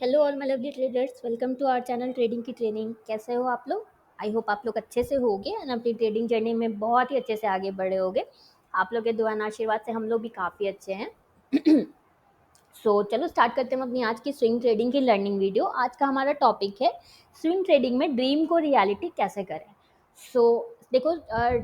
Hello all my lovely traders, welcome to our channel trading की training. कैसे हो आप लोग? आई होप आप लोग अच्छे से होगे एंड अपनी ट्रेडिंग जर्नी में बहुत ही अच्छे से आगे बढ़े होगे। आप लोग के दुआ और आशीर्वाद से हम लोग भी काफ़ी अच्छे हैं। चलो स्टार्ट करते हैं हम अपनी आज की स्विंग ट्रेडिंग की लर्निंग वीडियो। आज का हमारा टॉपिक है स्विंग ट्रेडिंग में ड्रीम को रियलिटी कैसे करें। सो देखो,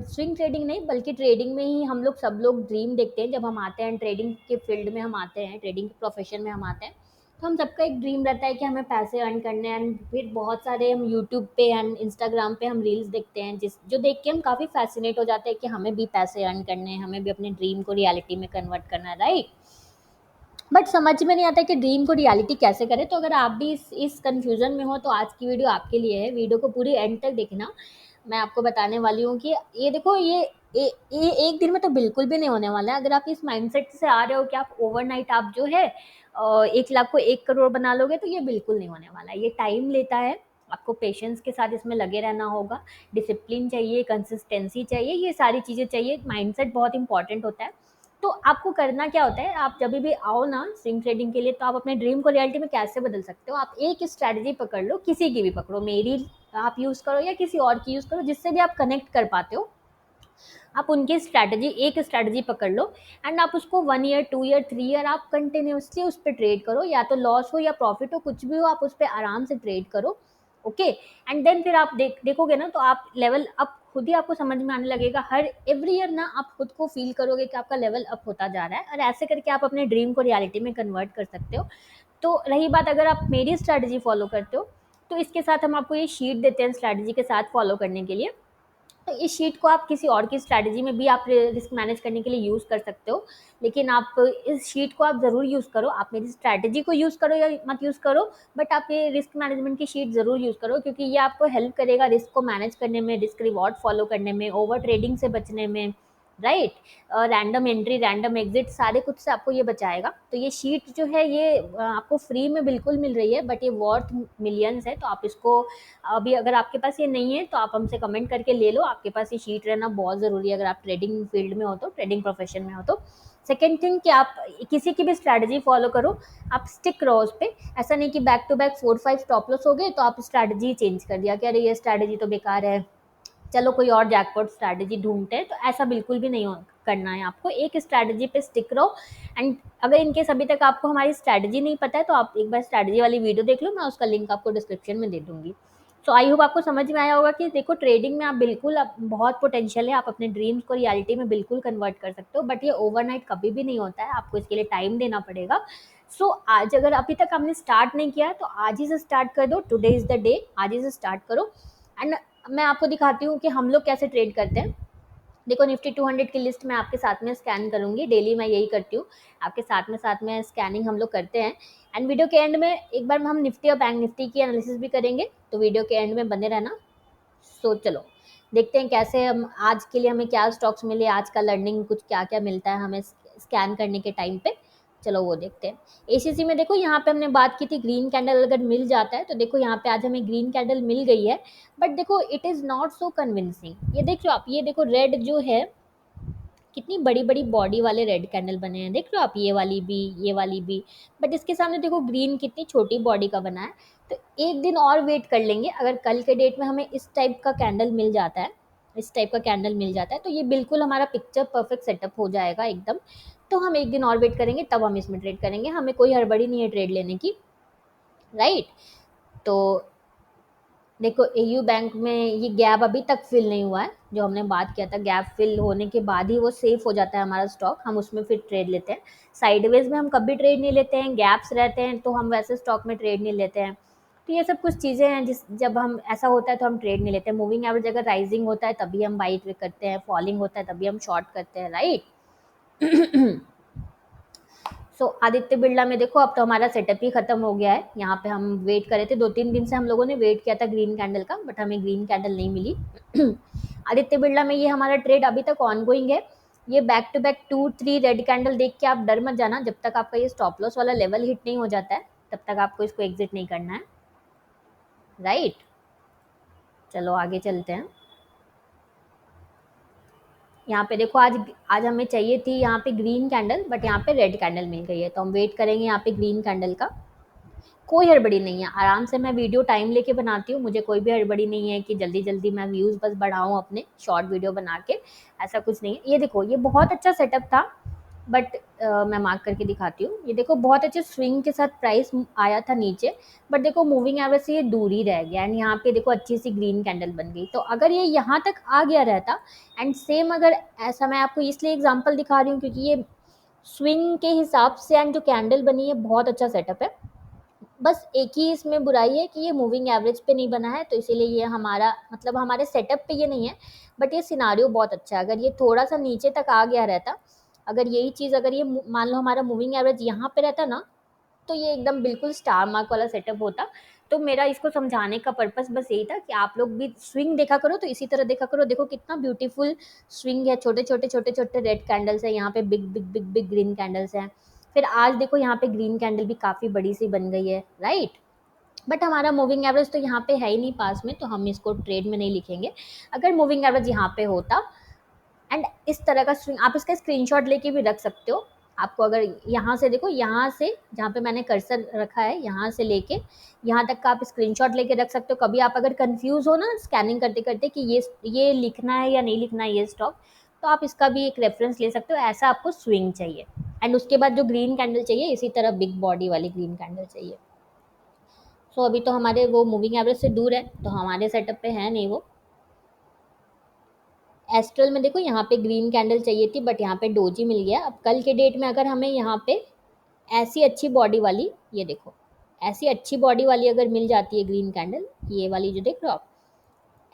स्विंग ट्रेडिंग नहीं बल्कि ट्रेडिंग में ही हम लोग सब लोग ड्रीम देखते हैं। जब हम आते हैं ट्रेडिंग के फील्ड में, हम आते हैं ट्रेडिंग प्रोफेशन में हम आते हैं, तो हम सबका एक ड्रीम रहता है कि हमें पैसे अर्न करने हैं। एंड फिर बहुत सारे हम यूट्यूब पे एंड इंस्टाग्राम पे हम रील्स देखते हैं जिस जो देख के हम काफ़ी फैसिनेट हो जाते हैं कि हमें भी पैसे अर्न करने हैं, हमें भी अपने ड्रीम को रियलिटी में कन्वर्ट करना है, राइट। बट समझ में नहीं आता कि ड्रीम को रियलिटी कैसे करें। तो अगर आप भी इस कंफ्यूजन में हो तो आज की वीडियो आपके लिए है। वीडियो को पूरी एंड तक देखना। मैं आपको बताने वाली हूँ कि ये देखो, ये एक दिन में तो बिल्कुल भी नहीं होने वाला है। अगर आप इस माइंडसेट से आ रहे हो कि आप ओवरनाइट आप जो है 1 लाख को 1 करोड़ बना लोगे, तो ये बिल्कुल नहीं होने वाला है। ये टाइम लेता है। आपको पेशेंस के साथ इसमें लगे रहना होगा। डिसिप्लिन चाहिए, कंसिस्टेंसी चाहिए, ये सारी चीज़ें चाहिए। माइंडसेट बहुत इंपॉर्टेंट होता है। तो आपको करना क्या होता है, आप जब भी आओ ना स्विंग ट्रेडिंग के लिए, तो आप अपने ड्रीम को रियलिटी में कैसे बदल सकते हो। आप एक स्ट्रैटेजी पकड़ लो, किसी की भी पकड़ो, मेरी आप यूज़ करो या किसी और की यूज़ करो, जिससे भी आप कनेक्ट कर पाते हो। आप उनकी स्ट्रैटेजी, एक स्ट्रैटेजी पकड़ लो एंड आप उसको 1 ईयर 2 ईयर 3 ईयर आप कंटिन्यूसली उस पर ट्रेड करो। या तो लॉस हो या प्रॉफिट हो, कुछ भी हो, आप उस पर आराम से ट्रेड करो। ओके। एंड देन फिर आप देखोगे ना, तो आप लेवल अप खुद ही आपको समझ में आने लगेगा। हर एवरी ईयर ना आप खुद को फील करोगे कि आपका लेवल अप होता जा रहा है, और ऐसे करके आप अपने ड्रीम को रियलिटी में कन्वर्ट कर सकते हो। तो रही बात, अगर आप मेरी स्ट्रैटेजी फॉलो करते हो, तो इसके साथ हम आपको ये शीट देते हैं स्ट्रैटेजी के साथ फॉलो करने के लिए। तो इस शीट को आप किसी और की स्ट्रैटेजी में भी आप रिस्क मैनेज करने के लिए यूज़ कर सकते हो। लेकिन आप इस शीट को आप ज़रूर यूज़ करो। आप मेरी स्ट्रैटेजी को यूज़ करो या मत यूज़ करो, बट आप ये रिस्क मैनेजमेंट की शीट ज़रूर यूज़ करो, क्योंकि ये आपको हेल्प करेगा रिस्क को मैनेज करने में, रिस्क रिवॉर्ड फॉलो करने में, ओवर ट्रेडिंग से बचने में, right. Random entry, random exit, सारे कुछ से आपको ये बचाएगा। तो ये शीट जो है ये आपको फ्री में बिल्कुल मिल रही है, बट ये वर्थ मिलियंस है। तो आप इसको अभी, अगर आपके पास ये नहीं है तो आप हमसे कमेंट करके ले लो। आपके पास ये शीट रहना बहुत ज़रूरी है अगर आप ट्रेडिंग फील्ड में हो, तो ट्रेडिंग प्रोफेशन में हो तो। सेकेंड थिंग कि आप किसी की भी स्ट्रैटेजी फॉलो करो, आप स्टिक रहो उस पर। ऐसा नहीं कि back to back 4-5 stop loss हो गए तो आप स्ट्रैटेजी चेंज कर दिया कि अरे ये स्ट्रैटेजी तो बेकार है, चलो कोई और जैकपॉट स्ट्रैटेजी ढूंढते हैं। तो ऐसा बिल्कुल भी नहीं करना है। आपको एक स्ट्रैटेजी पे स्टिक रहो। एंड अगर इनकेस अभी तक आपको हमारी स्ट्रैटेजी नहीं पता है, तो आप एक बार स्ट्रैटेजी वाली वीडियो देख लो, मैं उसका लिंक आपको डिस्क्रिप्शन में दे दूंगी। सो आई होप आपको समझ में आया होगा कि देखो, ट्रेडिंग में आप बिल्कुल, आप बहुत पोटेंशियल है, आप अपने ड्रीम्स को रियलिटी में बिल्कुल कन्वर्ट कर सकते हो। बट ये ओवरनाइट कभी भी नहीं होता है, आपको इसके लिए टाइम देना पड़ेगा। आज अगर अभी तक आपने स्टार्ट नहीं किया है तो आज ही से स्टार्ट कर दो। टुडे इज द डे, आज ही से स्टार्ट करो। एंड मैं आपको दिखाती हूँ कि हम लोग कैसे ट्रेड करते हैं। देखो, निफ्टी 200 की लिस्ट मैं आपके साथ में स्कैन करूंगी। डेली मैं यही करती हूँ, आपके साथ में स्कैनिंग हम लोग करते हैं। एंड वीडियो के एंड में एक बार हम निफ्टी और बैंक निफ्टी की एनालिसिस भी करेंगे, तो वीडियो के एंड में बने रहना। चलो देखते हैं कैसे हम आज के लिए, हमें क्या स्टॉक्स मिले, आज का लर्निंग कुछ क्या क्या मिलता है हमें स्कैन करने के टाइम पे। चलो वो देखते हैं। एसीसी में देखो, यहाँ पे हमने बात की थी ग्रीन कैंडल अगर मिल जाता है, तो देखो यहाँ पे आज हमें ग्रीन कैंडल मिल गई है। बट देखो, it is not so convincing. ये देखो आप, ये देखो रेड जो है, कितनी बड़ी बड़ी बॉडी वाले रेड कैंडल बने हैं, देख रहे हो आप, ये वाली भी, ये वाली भी। बट इसके सामने देखो ग्रीन कितनी छोटी बॉडी का बना है। तो एक दिन और वेट कर लेंगे। अगर कल के डेट में हमें इस टाइप का कैंडल मिल जाता है, इस टाइप का कैंडल मिल जाता है, तो ये बिल्कुल हमारा पिक्चर परफेक्ट सेटअप हो जाएगा एकदम। तो हम एक दिन और वेट करेंगे, तब हम इसमें ट्रेड करेंगे। हमें कोई हड़बड़ी नहीं है ट्रेड लेने की, राइट। तो देखो, एयू बैंक में ये गैप अभी तक फिल नहीं हुआ है, जो हमने बात किया था। गैप फिल होने के बाद ही वो सेफ हो जाता है हमारा स्टॉक, हम उसमें फिर ट्रेड लेते हैं। साइडवेज में हम कभी ट्रेड नहीं लेते हैं, गैप्स रहते हैं तो हम वैसे स्टॉक में ट्रेड नहीं लेते हैं। तो ये सब कुछ चीज़ें हैं जब हम ऐसा होता है तो हम ट्रेड नहीं लेते हैं। मूविंग एवरेज अगर राइजिंग होता है तभी हम बाई करते हैं, फॉलिंग होता है तभी हम शॉर्ट करते हैं, राइट। आदित्य बिरला में देखो, अब तो हमारा सेटअप ही खत्म हो गया है। यहाँ पे हम वेट करे थे, 2-3 दिन से हम लोगों ने वेट किया था ग्रीन कैंडल का, बट हमें ग्रीन कैंडल नहीं मिली। आदित्य बिरला में ये हमारा ट्रेड अभी तक ऑनगोइंग है। ये back to back 2-3 red candle देख के आप डर मत जाना। जब तक आपका ये स्टॉप लॉस वाला लेवल हिट नहीं हो जाता है, तब तक आपको इसको एग्जिट नहीं करना है, राइट। चलो आगे चलते हैं। यहाँ पे देखो, आज आज हमें चाहिए थी यहाँ पे ग्रीन कैंडल, बट यहाँ पे रेड कैंडल मिल गई है, तो हम वेट करेंगे यहाँ पे ग्रीन कैंडल का। कोई हड़बड़ी नहीं है, आराम से मैं वीडियो टाइम लेके बनाती हूँ, मुझे कोई भी हड़बड़ी नहीं है कि जल्दी-जल्दी मैं व्यूज़ बस बढ़ाऊँ अपने शॉर्ट वीडियो बना के, ऐसा कुछ नहीं है। ये देखो, ये बहुत अच्छा सेटअप था, बट मैं मार्क करके दिखाती हूँ। ये देखो, बहुत अच्छे स्विंग के साथ प्राइस आया था नीचे, बट देखो मूविंग एवरेज से ये दूर ही रह गया, एंड यहाँ पे देखो अच्छी सी ग्रीन कैंडल बन गई। तो अगर ये यहाँ तक आ गया रहता, एंड सेम अगर ऐसा, मैं आपको इसलिए एग्जांपल दिखा रही हूँ क्योंकि ये स्विंग के हिसाब से एंड जो कैंडल बनी है बहुत अच्छा सेटअप है। बस एक ही इसमें बुराई है कि ये मूविंग एवरेज पे नहीं बना है, तो इसीलिए ये हमारा मतलब हमारे सेटअप पे ये नहीं है, बट ये सिनारियो बहुत अच्छा है। अगर ये थोड़ा सा नीचे तक आ गया रहता, अगर यही चीज़, अगर ये मान लो हमारा मूविंग एवरेज यहाँ पे रहता ना, तो ये एकदम बिल्कुल स्टार मार्क वाला सेटअप होता। तो मेरा इसको समझाने का पर्पस बस यही था कि आप लोग भी स्विंग देखा करो, तो इसी तरह देखा करो। देखो कितना ब्यूटीफुल स्विंग है, छोटे छोटे छोटे छोटे रेड कैंडल्स है, यहाँ पे big big big big green candles हैं। फिर आज देखो यहाँ पे ग्रीन कैंडल भी काफ़ी बड़ी सी बन गई है, राइट। बट हमारा मूविंग एवरेज तो यहाँ पे है ही नहीं पास में, तो हम इसको ट्रेड में नहीं लिखेंगे। अगर मूविंग एवरेज यहाँ पे होता, एंड इस तरह का स्विंग आप इसका स्क्रीनशॉट लेके भी रख सकते हो। आपको अगर यहाँ से देखो, यहाँ से जहाँ पे मैंने कर्सर रखा है, यहाँ से लेके यहाँ तक का आप स्क्रीनशॉट लेके रख सकते हो। कभी आप अगर कंफ्यूज हो ना स्कैनिंग करते करते कि ये लिखना है या नहीं लिखना है ये स्टॉक, तो आप इसका भी एक रेफरेंस ले सकते हो। ऐसा आपको स्विंग चाहिए, एंड उसके बाद जो ग्रीन कैंडल चाहिए, इसी तरह बिग बॉडी वाली ग्रीन कैंडल चाहिए। सो अभी तो हमारे वो मूविंग एवरेज से दूर है, तो हमारे सेटअप पे है नहीं वो। एस्ट्रल में देखो यहाँ पे ग्रीन कैंडल चाहिए थी, बट यहाँ पे डोजी मिल गया। अब कल के डेट में अगर हमें यहाँ पे ऐसी अच्छी बॉडी वाली, ये देखो ऐसी अच्छी बॉडी वाली अगर मिल जाती है ग्रीन कैंडल, ये वाली जो देख रहे हो आप,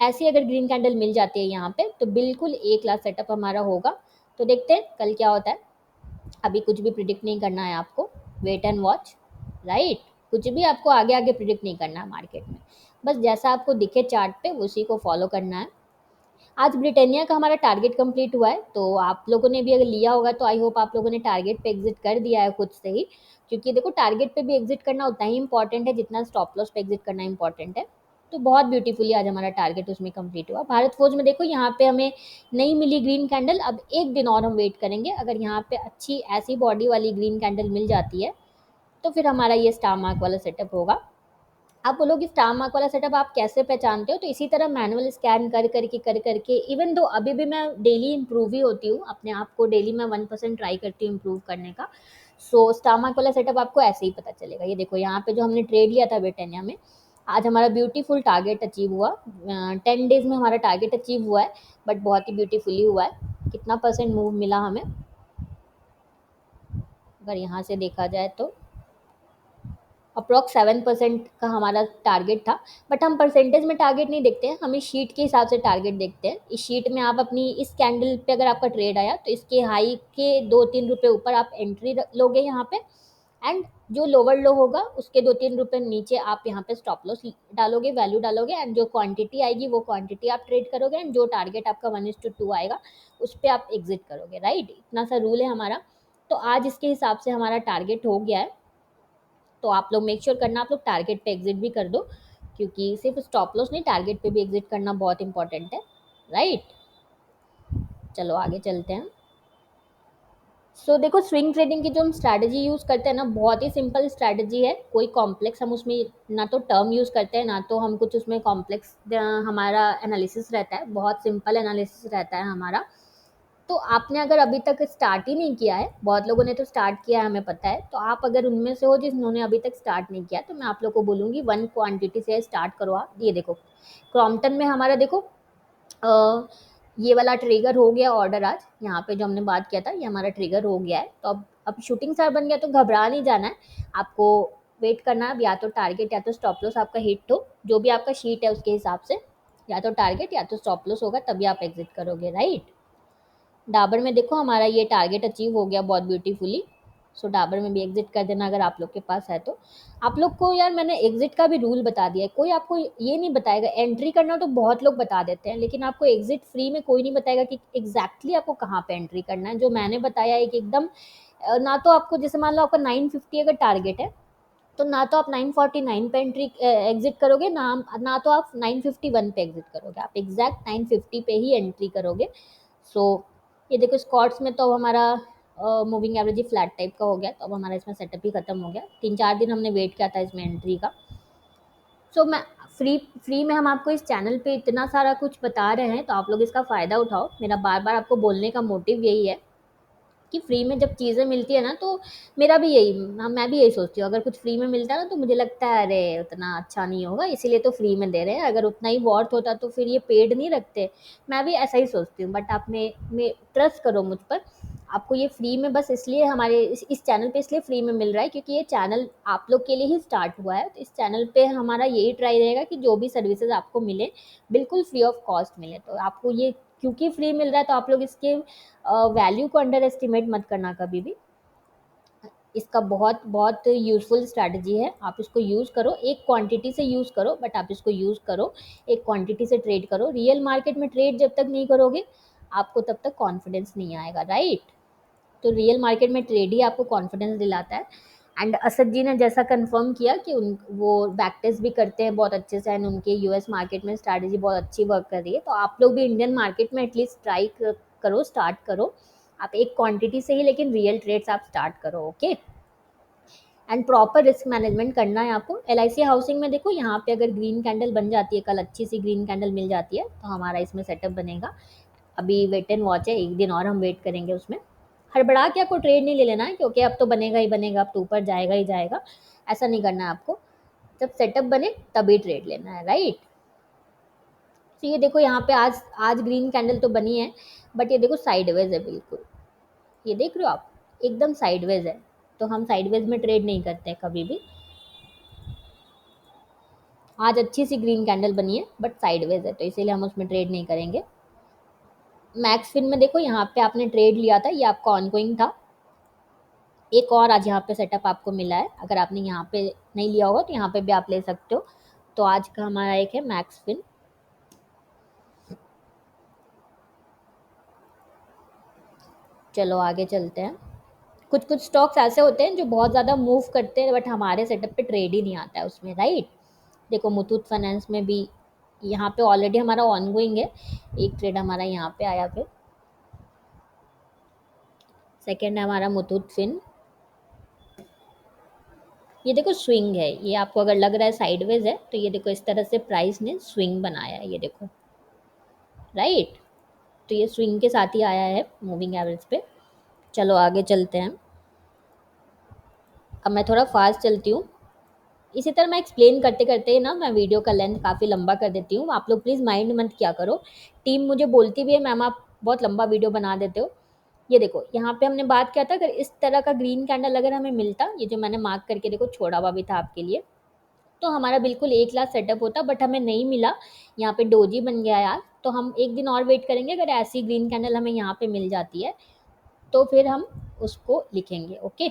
ऐसी अगर ग्रीन कैंडल मिल जाती है यहाँ पे, तो बिल्कुल एक लाख सेटअप हमारा होगा। तो देखते हैं कल क्या होता है। अभी कुछ भी प्रिडिक्ट नहीं करना है आपको, वेट एंड वॉच, राइट। कुछ भी आपको आगे आगे प्रिडिक्ट नहीं करना है मार्केट में, बस जैसा आपको दिखे चार्ट पे उसी को फॉलो करना है। आज ब्रिटानिया का हमारा टारगेट कंप्लीट हुआ है, तो आप लोगों ने भी अगर लिया होगा तो आई होप आप लोगों ने टारगेट पे एग्जिट कर दिया है खुद से ही, क्योंकि देखो टारगेट पे भी एग्जिट करना उतना ही इंपॉर्टेंट है जितना स्टॉप लॉस पे एग्जिट करना इंपॉर्टेंट है। तो बहुत ब्यूटीफुली आज हमारा टारगेट उसमें कंप्लीट हुआ। भारत फोर्ज में देखो यहाँ पे हमें नहीं मिली ग्रीन कैंडल, अब एक दिन और हम वेट करेंगे। अगर यहाँ पे अच्छी ऐसी बॉडी वाली ग्रीन कैंडल मिल जाती है, तो फिर हमारा ये स्टार मार्क वाला सेटअप होगा। आप बोलोगे स्टार मार्क वाला सेटअप आप कैसे पहचानते हो, तो इसी तरह मैनुअल स्कैन कर करके इवन दो अभी भी मैं डेली इंप्रूव ही होती हूँ अपने आप को, डेली मैं 1% ट्राई करती हूँ इंप्रूव करने का। सो स्टार मार्क वाला सेटअप आपको ऐसे ही पता चलेगा। ये देखो यहाँ पे जो हमने ट्रेड लिया था ब्रिटानिया में, आज हमारा ब्यूटीफुल टारगेट अचीव हुआ। 10 डेज में हमारा टारगेट अचीव हुआ है, बट बहुत ही ब्यूटीफुली हुआ है। कितना परसेंट मूव मिला हमें, अगर यहाँ से देखा जाए तो अप्रॉक्स 7% का हमारा टारगेट था। बट हम परसेंटेज में टारगेट नहीं देखते हैं, हम इस शीट के हिसाब से टारगेट देखते हैं। इस शीट में आप अपनी इस कैंडल पे अगर आपका ट्रेड आया, तो इसके हाई के 2-3 रुपए ऊपर आप एंट्री लोगे यहाँ पे, एंड जो लोअर लो होगा उसके 2-3 रुपए नीचे आप यहाँ पे स्टॉप लॉस डालोगे, वैल्यू डालोगे, एंड जो क्वांटिटी आएगी वो क्वांटिटी आप ट्रेड करोगे, एंड जो टारगेट आपका 1:2 आएगा उस पर आप एग्जिट करोगे, राइट। इतना सा रूल है हमारा। तो आज इसके हिसाब से हमारा टारगेट हो गया है। तो आप लोग मेक श्योर करना आप लोग टारगेट पे एग्जिट भी कर दो, क्योंकि सिर्फ स्टॉप लॉस नहीं, टारगेट पे भी एग्जिट करना बहुत इंपॉर्टेंट है, राइट। चलो आगे चलते हैं। सो देखो स्विंग ट्रेडिंग की जो हम स्ट्रैटेजी यूज़ करते हैं ना, बहुत ही सिंपल स्ट्रैटेजी है। कोई कॉम्प्लेक्स हम उसमें ना तो टर्म यूज़ करते हैं, ना तो हम कुछ उसमें कॉम्प्लेक्स हमारा एनालिसिस रहता है, बहुत सिंपल एनालिसिस रहता है हमारा। तो आपने अगर अभी तक स्टार्ट ही नहीं किया है, बहुत लोगों ने तो स्टार्ट किया है हमें पता है, तो आप अगर उनमें से हो जिन्होंने अभी तक स्टार्ट नहीं किया, तो मैं आप लोग को बोलूँगी वन क्वांटिटी से स्टार्ट करो आप। ये देखो क्रॉम्पटन में हमारा देखो अ, ये वाला ट्रिगर हो गया ऑर्डर आज, यहाँ पे जो हमने बात किया था ये हमारा ट्रिगर हो गया है। तो अब शूटिंग स्टार बन गया, तो घबरा नहीं जाना है आपको, वेट करना है। अब या तो टारगेट या तो स्टॉप लॉस आपका हिट हो, जो भी आपका शीट है उसके हिसाब से, या तो टारगेट या तो स्टॉप लॉस होगा, तभी आप एग्जिट करोगे, राइट। डाबर में देखो हमारा ये टारगेट अचीव हो गया बहुत ब्यूटीफुली। सो डाबर में भी एग्जिट कर देना अगर आप लोग के पास है तो। आप लोग को यार मैंने एग्जिट का भी रूल बता दिया है, कोई आपको ये नहीं बताएगा। एंट्री करना तो बहुत लोग बता देते हैं, लेकिन आपको एग्जिट फ्री में कोई नहीं बताएगा कि एग्जैक्टली आपको कहाँ पे एंट्री करना है। जो मैंने बताया है कि एकदम ना तो आपको, जैसे मान लो आपका 950 अगर टारगेट है, तो ना तो आप 949 पे एंट्री एग्जिट करोगे, ना तो आप 951 पे एग्जिट करोगे, आप एग्जैक्ट 950 पे ही एंट्री करोगे। सो ये देखो स्कॉट्स में तो हमारा मूविंग एवरेज ही फ्लैट टाइप का हो गया, तो अब हमारा इसमें सेटअप ही खत्म हो गया। 3-4 दिन हमने वेट किया था इसमें एंट्री का। सो मैं फ्री फ्री में हम आपको इस चैनल पे इतना सारा कुछ बता रहे हैं, तो आप लोग इसका फ़ायदा उठाओ। मेरा बार बार आपको बोलने का मोटिव यही है कि फ्री में जब चीज़ें मिलती है ना, तो मेरा भी यही मैं भी यही सोचती हूँ, अगर कुछ फ्री में मिलता है ना, तो मुझे लगता है अरे उतना अच्छा नहीं होगा, इसीलिए तो फ्री में दे रहे हैं, अगर उतना ही वर्थ होता तो फिर ये पेड नहीं रखते। मैं भी ऐसा ही सोचती हूँ, बट आप में ट्रस्ट करो मुझ पर। आपको ये फ्री में बस इसलिए हमारे इस चैनल पे इसलिए फ्री में मिल रहा है क्योंकि ये चैनल आप लोग के लिए ही स्टार्ट हुआ है। तो इस चैनल पे हमारा यही ट्राई रहेगा कि जो भी सर्विसेज आपको मिले बिल्कुल फ्री ऑफ कॉस्ट मिले। तो आपको ये क्योंकि फ्री मिल रहा है, तो आप लोग इसके वैल्यू को अंडर एस्टिमेट मत करना कभी भी। इसका बहुत बहुत यूज़फुल स्ट्रैटेजी है, आप इसको यूज़ करो, एक क्वांटिटी से यूज़ करो, बट आप इसको यूज़ करो, एक क्वांटिटी से ट्रेड करो। रियल मार्केट में ट्रेड जब तक नहीं करोगे, आपको तब तक कॉन्फिडेंस नहीं आएगा, राइट? तो रियल मार्केट में ट्रेड ही आपको कॉन्फिडेंस दिलाता है। एंड असद जी ने जैसा कंफर्म किया कि उन वो बैक टेस्ट भी करते हैं बहुत अच्छे से, एंड उनके यूएस मार्केट में स्ट्रैटेजी बहुत अच्छी वर्क कर रही है। तो आप लोग भी इंडियन मार्केट में एटलीस्ट ट्राई करो, स्टार्ट करो। आप एक क्वांटिटी से ही, लेकिन रियल ट्रेड्स आप स्टार्ट करो, okay? And proper risk management करना है आपको। LIC हाउसिंग में देखो, यहाँ पे अगर ग्रीन कैंडल बन जाती है, कल अच्छी सी ग्रीन कैंडल मिल जाती है, तो हमारा इसमें सेटअप बनेगा। अभी वेट एंड वॉच है, एक दिन और हम वेट करेंगे उसमें। हड़बड़ा के आपको ट्रेड नहीं ले लेना है, क्योंकि अब तो बनेगा ही बनेगा, अब तो ऊपर जाएगा ही जाएगा, ऐसा नहीं करना है आपको। जब सेटअप बने तभी ट्रेड लेना है, राइट? तो ये देखो यहाँ पे आज आज ग्रीन कैंडल तो बनी है, बट ये देखो साइडवेज है बिल्कुल, ये देख रहे हो आप, एकदम साइडवेज है। तो हम साइडवेज में ट्रेड नहीं करते हैं कभी भी। आज अच्छी सी ग्रीन कैंडल बनी है, बट साइडवेज है, तो इसीलिए हम उसमें ट्रेड नहीं करेंगे। मैक्स फिन में देखो, यहाँ पे आपने ट्रेड लिया था, ये आपका ऑनगोइंग था। एक और आज यहाँ पे सेटअप आपको मिला है, अगर आपने यहाँ पे नहीं लिया होगा तो यहाँ पे भी आप ले सकते हो। तो आज का हमारा एक है मैक्स फिन। चलो आगे चलते हैं। कुछ कुछ स्टॉक्स ऐसे होते हैं जो बहुत ज़्यादा मूव करते हैं, बट हमारे सेटअप पे ट्रेड ही नहीं आता है उसमें, राइट? देखो मुथूट फाइनेंस में भी यहाँ पे ऑलरेडी हमारा ऑनगोइंग है, एक ट्रेड हमारा यहाँ पे आया, फिर सेकेंड है हमारा मुथूट फिन। ये देखो स्विंग है, ये आपको अगर लग रहा है साइडवेज है, तो ये देखो इस तरह से प्राइस ने स्विंग बनाया है, ये देखो, राइट? तो ये स्विंग के साथ ही आया है मूविंग एवरेज पे। चलो आगे चलते हैं। अब मैं थोड़ा फास्ट चलती हूँ, इसी तरह मैं एक्सप्लेन करते करते ना मैं वीडियो का लेंथ काफ़ी लंबा कर देती हूँ। आप लोग प्लीज़ माइंड मत किया करो। टीम मुझे बोलती भी है, मैम आप बहुत लंबा वीडियो बना देते हो। ये देखो यहाँ पे हमने बात किया था, अगर इस तरह का ग्रीन कैंडल अगर हमें मिलता, ये जो मैंने मार्क करके देखो छोड़ा हुआ भी था आपके लिए, तो हमारा बिल्कुल 1 लाख सेटअप होता, बट हमें नहीं मिला। यहाँ पे डोजी बन गया यार, तो हम एक दिन और वेट करेंगे। अगर ऐसी ग्रीन कैंडल हमें यहाँ पे मिल जाती है, तो फिर हम उसको लिखेंगे, ओके?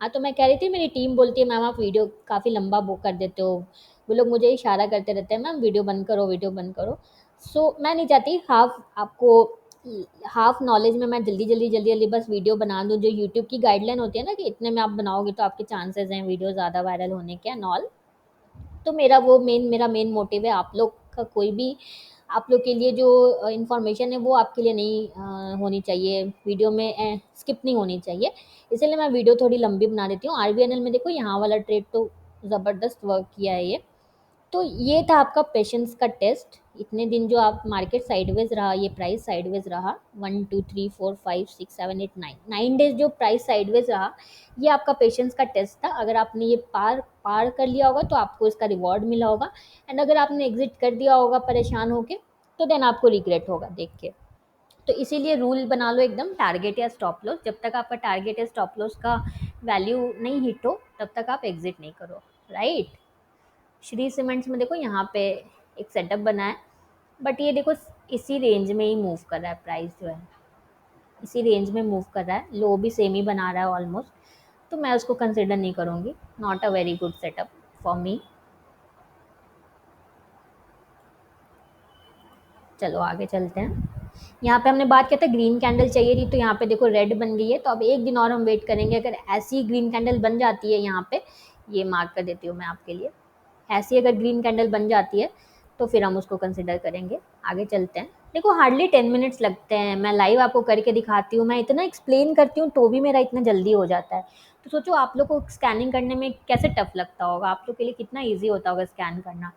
हाँ, तो मैं कह रही थी, मेरी टीम बोलती है मैम आप वीडियो काफ़ी लंबा वो कर देते हो, वो लोग मुझे इशारा करते रहते हैं, मैम वीडियो बंद करो, वीडियो बंद करो। सो मैं नहीं चाहती हाफ नॉलेज में मैं जल्दी जल्दी बस वीडियो बना दूँ। जो यूट्यूब की गाइडलाइन होती है ना, कि इतने में आप बनाओगे तो आपके चांसेस हैं वीडियो ज़्यादा वायरल होने के एंड ऑल। तो मेरा मेन मोटिव है आप लोग का कोई भी, आप लोग के लिए जो इन्फॉर्मेशन है वो आपके लिए नहीं होनी चाहिए, वीडियो में स्किप नहीं होनी चाहिए। इसीलिए मैं वीडियो थोड़ी लंबी बना देती हूँ। RVNL में देखो यहाँ वाला ट्रेड तो ज़बरदस्त वर्क किया है ये। तो ये था आपका पेशेंस का टेस्ट। इतने दिन जो आप मार्केट साइडवेज रहा, ये प्राइस साइडवेज रहा, 1 2 3 4 5 6 7 8 9 डेज जो प्राइस साइडवेज रहा, ये आपका पेशेंस का टेस्ट था। अगर आपने ये पार पार कर लिया होगा तो आपको इसका रिवॉर्ड मिला होगा, एंड अगर आपने एग्जिट कर दिया होगा परेशान होके, तो देन आपको रिग्रेट होगा देख के। तो इसीलिए रूल बना लो एकदम, टारगेट या स्टॉप लॉस, जब तक आपका टारगेट या स्टॉप लॉस का वैल्यू नहीं हिट हो तब तक आप एग्जिट नहीं करो, राइट? श्री सीमेंट्स में देखो यहाँ पे एक सेटअप बना है, बट ये देखो इसी रेंज में ही मूव कर रहा है, प्राइस जो है इसी रेंज में मूव कर रहा है, लो भी सेम ही बना रहा है ऑलमोस्ट। तो मैं उसको कंसिडर नहीं करूँगी, not a very good setup for me. चलो आगे चलते हैं। यहाँ पे हमने बात किया था ग्रीन कैंडल चाहिए थी, तो यहाँ पे देखो रेड बन गई है। तो अब एक दिन और हम वेट करेंगे, अगर ऐसी ग्रीन कैंडल बन जाती है यहाँ पे, ये मार्क कर देती हूँ मैं आपके लिए, ऐसी अगर ग्रीन कैंडल बन जाती है तो फिर हम उसको कंसिडर करेंगे। आगे चलते हैं। देखो हार्डली 10 मिनट्स लगते हैं, मैं लाइव आपको करके दिखाती हूँ, मैं इतना एक्सप्लेन करती हूँ तो भी मेरा इतना जल्दी हो जाता है। तो सोचो आप लोग को स्कैनिंग करने में कैसे टफ लगता होगा, आप लोग के लिए कितना ईज़ी होता होगा स्कैन करना।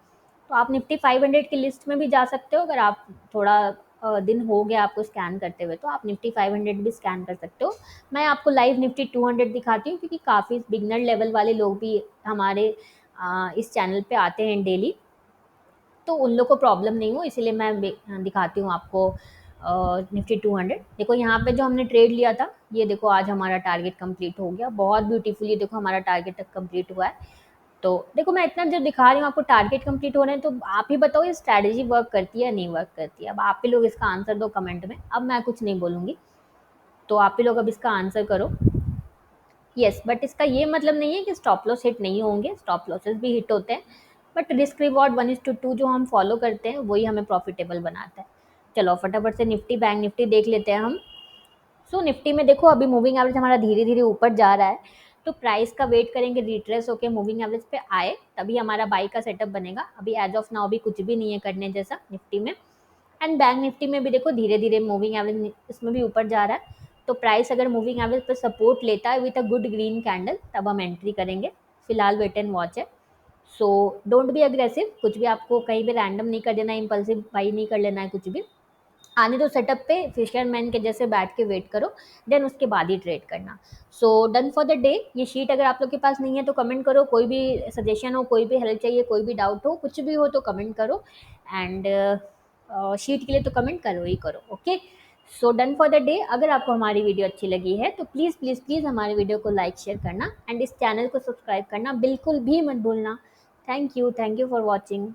तो आप निफ्टी 500 की लिस्ट में भी जा सकते हो, अगर आप थोड़ा दिन हो गया आपको स्कैन करते हुए तो आप निफ्टी 500 भी स्कैन कर सकते हो। मैं आपको लाइव निफ्टी 200 दिखाती हूँ क्योंकि काफ़ी बिगिनर लेवल वाले लोग भी हमारे इस चैनल पे आते हैं डेली, तो उन लोग को प्रॉब्लम नहीं हो, इसीलिए मैं दिखाती हूँ आपको निफ्टी 200। देखो यहाँ पे जो हमने ट्रेड लिया था, ये देखो आज हमारा टारगेट कंप्लीट हो गया, बहुत ब्यूटीफुली देखो हमारा टारगेट तक कंप्लीट हुआ है। तो देखो मैं इतना जो दिखा रही हूँ आपको, टारगेट कंप्लीट हो रहे हैं, तो आप ही बताओ ये स्ट्रैटेजी वर्क करती है या नहीं वर्क करती है। अब आप ही लोग इसका आंसर दो कमेंट में, अब मैं कुछ नहीं बोलूँगी, तो आप ही लोग अब इसका आंसर करो। यस, बट इसका ये मतलब नहीं है कि स्टॉप लॉस हिट नहीं होंगे, स्टॉप लॉसेस भी हिट होते हैं, बट रिस्क रिवॉर्ड 1:2 जो हम फॉलो करते हैं वही हमें प्रॉफिटेबल बनाता है। चलो फटाफट से निफ्टी बैंक निफ्टी देख लेते हैं हम। सो निफ्टी में देखो अभी मूविंग एवरेज हमारा धीरे धीरे ऊपर जा रहा है, तो प्राइस का वेट करेंगे रिट्रेस होकर मूविंग एवरेज पे आए, तभी हमारा बाई का सेटअप बनेगा। अभी एज ऑफ नाउ भी कुछ भी नहीं है करने जैसा निफ्टी में। एंड बैंक निफ्टी में भी देखो धीरे धीरे मूविंग एवरेज इसमें भी ऊपर जा रहा है, तो प्राइस अगर मूविंग एवरेज पर सपोर्ट लेता है with a good green candle तब हम एंट्री करेंगे। फिलहाल वेट एंड वॉच है। सो डोंट बी अग्रेसिव, कुछ भी आपको कहीं भी रैंडम नहीं कर देना, इम्पल्सिव बाई नहीं कर लेना है कुछ भी। आने दो सेटअप पे, फिशरमैन के जैसे बैठ के वेट करो, देन उसके बाद ही ट्रेड करना। So done for the day. ये शीट अगर आप लोग के पास नहीं है तो कमेंट करो, कोई भी सजेशन हो, कोई भी हेल्प चाहिए, कोई भी डाउट हो, कुछ भी हो तो कमेंट करो। एंड शीट के लिए तो कमेंट करो ही करो, okay. So done for the day. अगर आपको हमारी वीडियो अच्छी लगी है तो प्लीज़ प्लीज़ प्लीज़ हमारे वीडियो को लाइक शेयर करना एंड इस चैनल को सब्सक्राइब करना बिल्कुल भी मत भूलना। Thank you for watching.